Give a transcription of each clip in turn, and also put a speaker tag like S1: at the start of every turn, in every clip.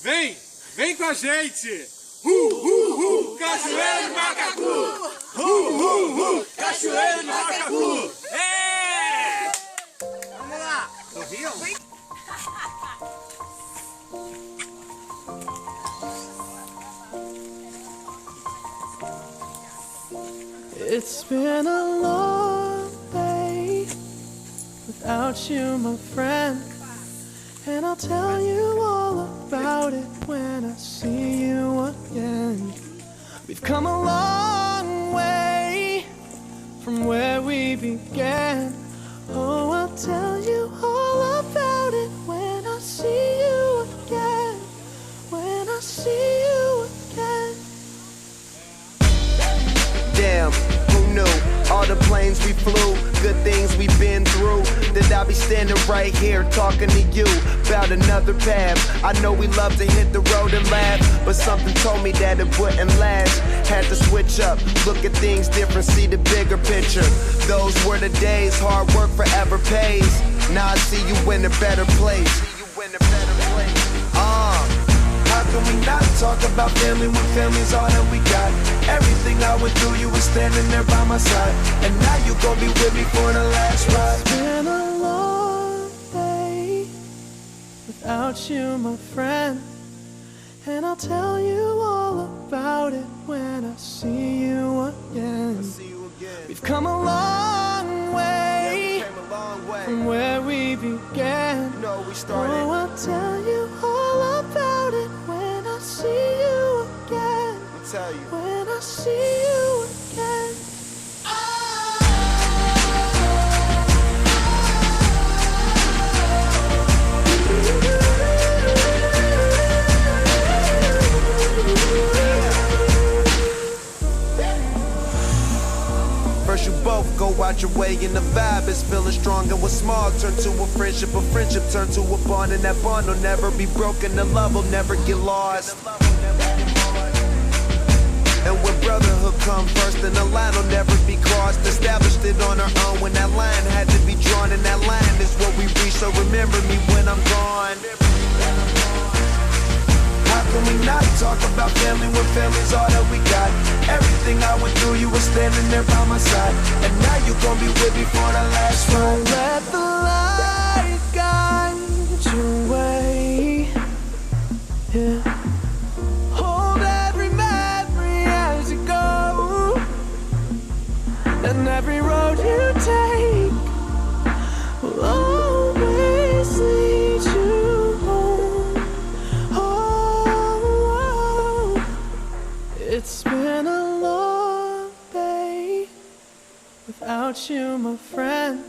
S1: Vem com a gente! Cachoeira de Macacu! Cachoeira de Macacu! É! Vamos lá! Ouviu?
S2: It's been a long day without you, my friend, and I'll tell you all about it when I see you again. We've come a long way from where we began. Oh, I'll tell you all about it when I see you again. When I see you again.
S3: Damn, who knew? All the planes we flew, good things we've been through. That I'll be standing right here talking to you about another path. I know we love to hit the road and laugh, but something told me that it wouldn't last. Had to switch up, look at things different, see the bigger picture. Those were the days, hard work forever pays. Now I see you in a better place. How can we not talk about family when family's all that we got? Everything I went through, you were standing there by my side, and now you gon' be with me for the last ride.
S2: It's been a long day without you, my friend, and I'll tell you all about it when I see you again. We've come a long way from where we began. Oh, I'll tell you all about it when I see you again. When I see you again.
S3: First you both go out your way and the vibe is feeling strong, and what's small turn to a friendship turn to a bond, and that bond will never be broken, the love will never get lost. And when brotherhood come first, then the line will never be crossed. Established it on our own when that line had to be drawn, and that line is what we reach, so remember me when I'm gone. How can we not talk about family when family's all that we got? Everything I went through, you were standing there by my side, and now you gon' be with me for the last ride.
S2: Don't let the light guide your way. Yeah. Hold every memory as you go, and every road you take will always lead you home. Oh, it's been a long day without you, my friend,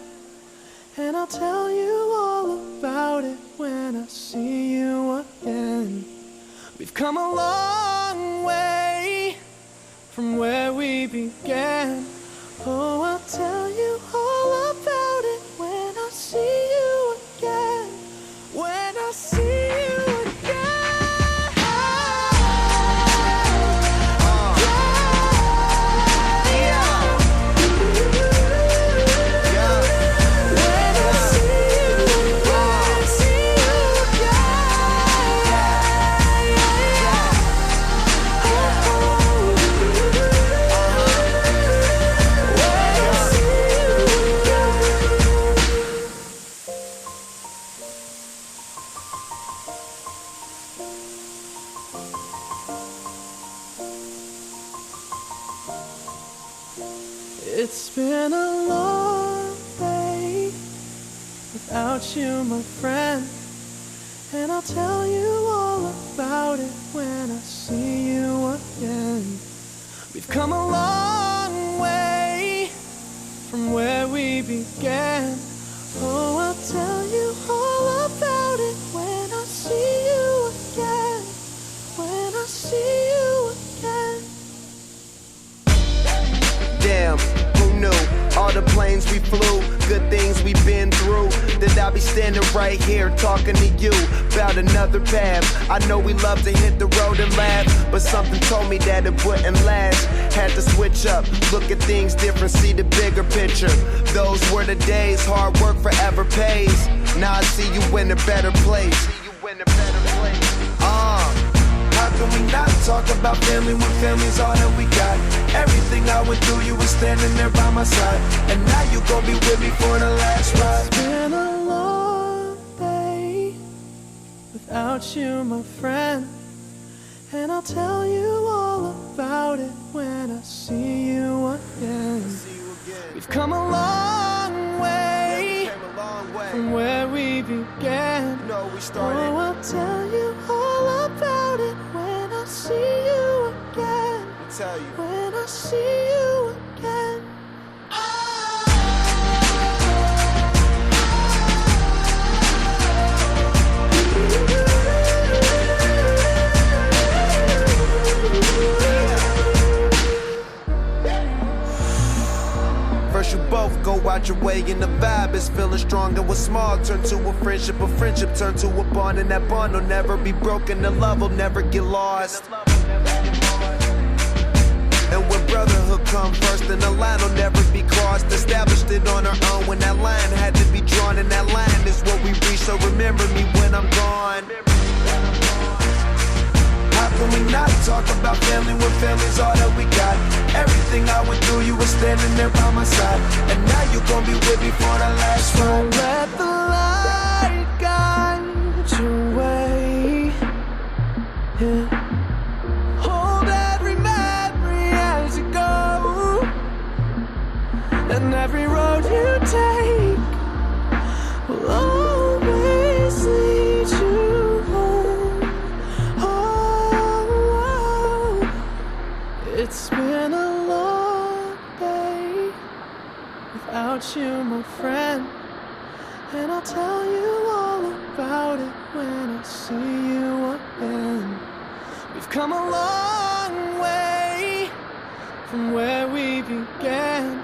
S2: and I'll tell you all about it when I see you again. We've come a long way from where we began. Oh, I'll tell you all about it when I see you again. When I see you again. It's been a long day without you, my friend, and I'll tell you all about it when I see you again. We've come a long way from where we began. Oh, I'll tell you all about it when I see you again. When I see you again.
S3: Damn, who knew? All the planes we flew, good things we've been through. That I'll be standing right here talking to you about another path. I know we love to hit the road and laugh, but something told me that it wouldn't last. Had to switch up, look at things different, see the bigger picture. Those were the days, hard work forever pays. Now I see you in a better place. talk about family when family's all that we got. Everything I went through, you were standing there by my side. And now you gon' be with me for the last ride.
S2: It's been a long day without you, my friend. And I'll tell you all about it when I see you again. We've come a long way from where we began. Oh, I'll tell you all about it when I see you again. When I see you again.
S3: First you both go out your way and the vibe is feeling strong. And what's small turn to a friendship turn to a bond. And that bond will never be broken, the love will never get lost. And when brotherhood come first, then the line will never be crossed. Established it on our own when that line had to be drawn. And that line is what we reach, so remember me when I'm gone. How can we not talk about family when family's all that we got? Everything I went through, you were standing there by my side. And now you gon' be with me for the last ride.
S2: Don't let the light guide your way. Yeah. Hold every memory as you go, and every road you take will always lead you home. Oh, it's been a long day without you, my friend. And I'll tell you all about it when I see you again. We've come a long way from where we began.